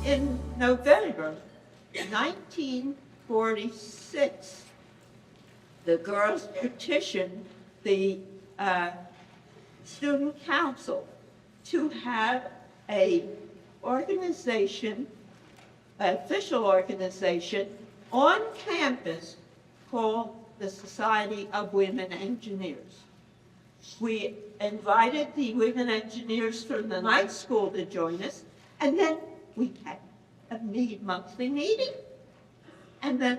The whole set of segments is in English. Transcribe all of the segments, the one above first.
In November 1946, the girls petitioned the student council to have an organization, an official organization on campus called the Society of Women Engineers. We invited the women engineers from the night school to join us, and then we had a monthly meeting. And then,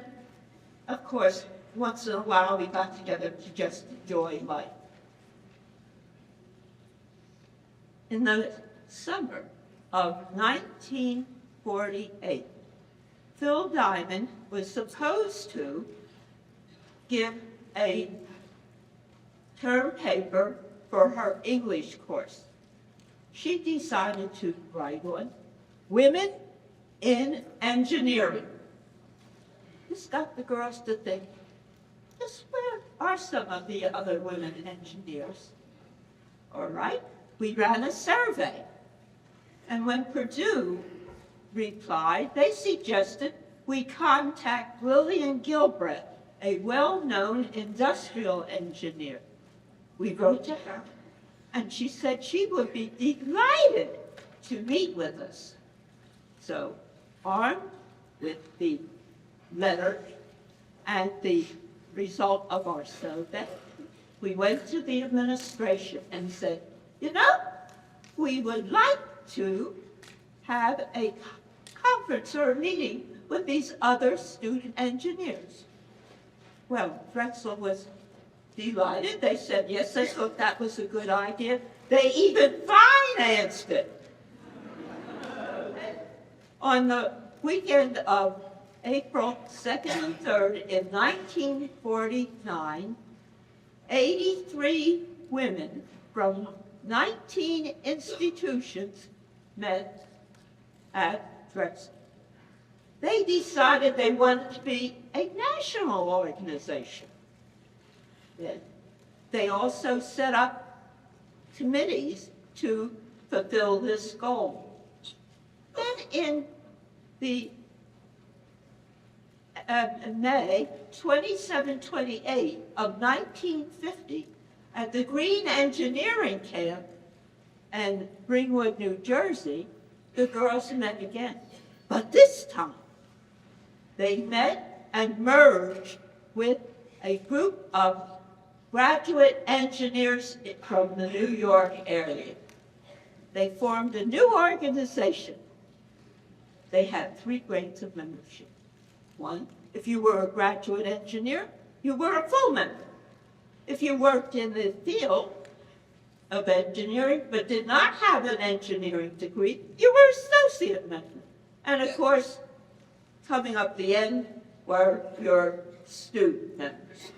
of course, once in a while we got together to just enjoy life. In the summer of 1948, Phil Diamond was supposed to give a term paper for her English course. She decided to write on Women in Engineering. This got the girls to think, just where are some of the other women engineers? All right, we ran a survey. And when Purdue replied, they suggested we contact Lillian Gilbreth, a well-known industrial engineer. We wrote to her, and she said she would be delighted to meet with us. So, armed with the letter and the result of our survey, we went to the administration and said, you know, we would like to have a conference or a meeting with these other student engineers. Well, Drexel was delighted. They said, yes, they thought that was a good idea. They even financed it. On the weekend of April 2nd and 3rd in 1949, 83 women from 19 institutions met at Drexel. They decided they wanted to be a national organization. They also set up committees to fulfill this goal. Then in the May 27-28 of 1950, at the Green Engineering Camp in Greenwood, New Jersey, the girls met again. But this time, they met and merged with a group of graduate engineers from the New York area. They formed a new organization. They had 3 grades of membership. 1, if you were a graduate engineer, you were a full member. If you worked in the field of engineering but did not have an engineering degree, you were associate member. And of course, coming up the end were your student members.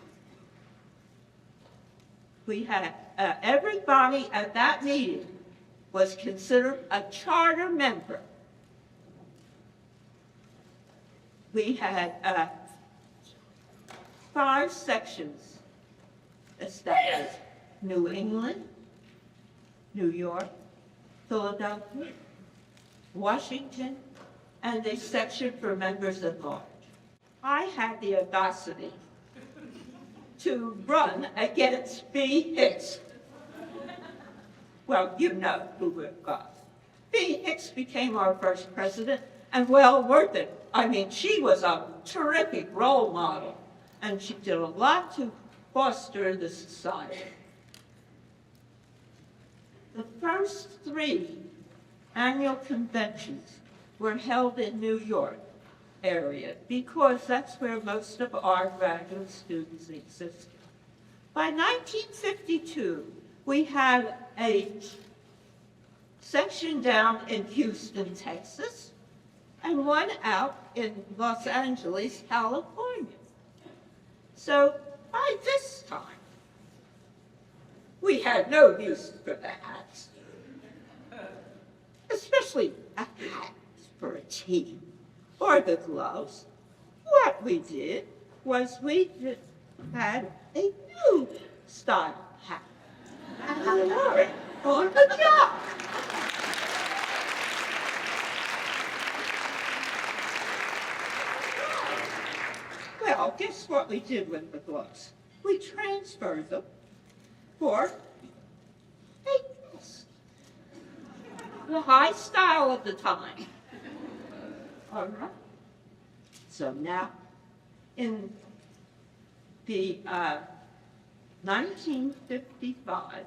We had everybody at that meeting was considered a charter member. We had 5 sections established: New England, New York, Philadelphia, Washington, and a section for members at large. I had the audacity to run against B. Hicks. Well, you know who it was. B. Hicks became our first president, and well worth it. I mean, she was a terrific role model, and she did a lot to foster the society. The first 3 annual conventions were held in New York area because that's where most of our graduate students existed. By 1952, we had a section down in Houston, Texas, and one out in Los Angeles, California. So by this time, we had no use for the hats, especially a hat for a team, or the gloves. What we did was we had a new style hat, and we wore it on the job. what we did with the books. We transferred them for papers. The high style of the time. All right. So now, in the 1955,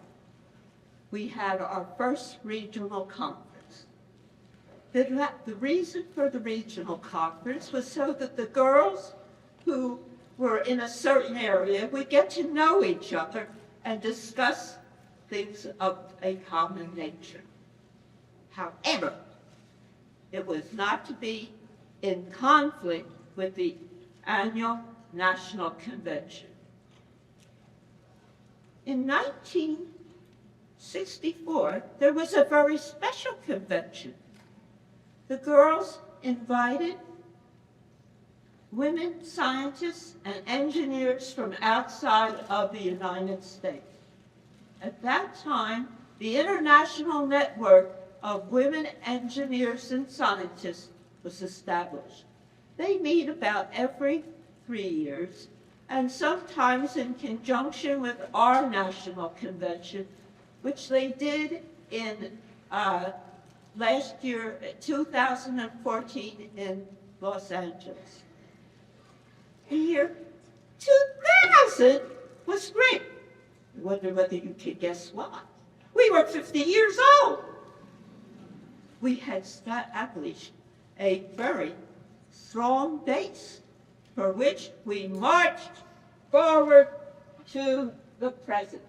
we had our first regional conference. The reason for the regional conference was so that the girls who were in a certain area would get to know each other and discuss things of a common nature. However, it was not to be in conflict with the annual National Convention. In 1964, there was a very special convention. The girls invited women scientists and engineers from outside of the United States. At that time, the International Network of Women Engineers and Scientists was established. They meet about every 3 years, and sometimes in conjunction with our national convention, which they did in last year, 2014, in Los Angeles. The year 2000 was great. I wonder whether you could guess what. We were 50 years old. We had established a very strong base for which we marched forward to the present.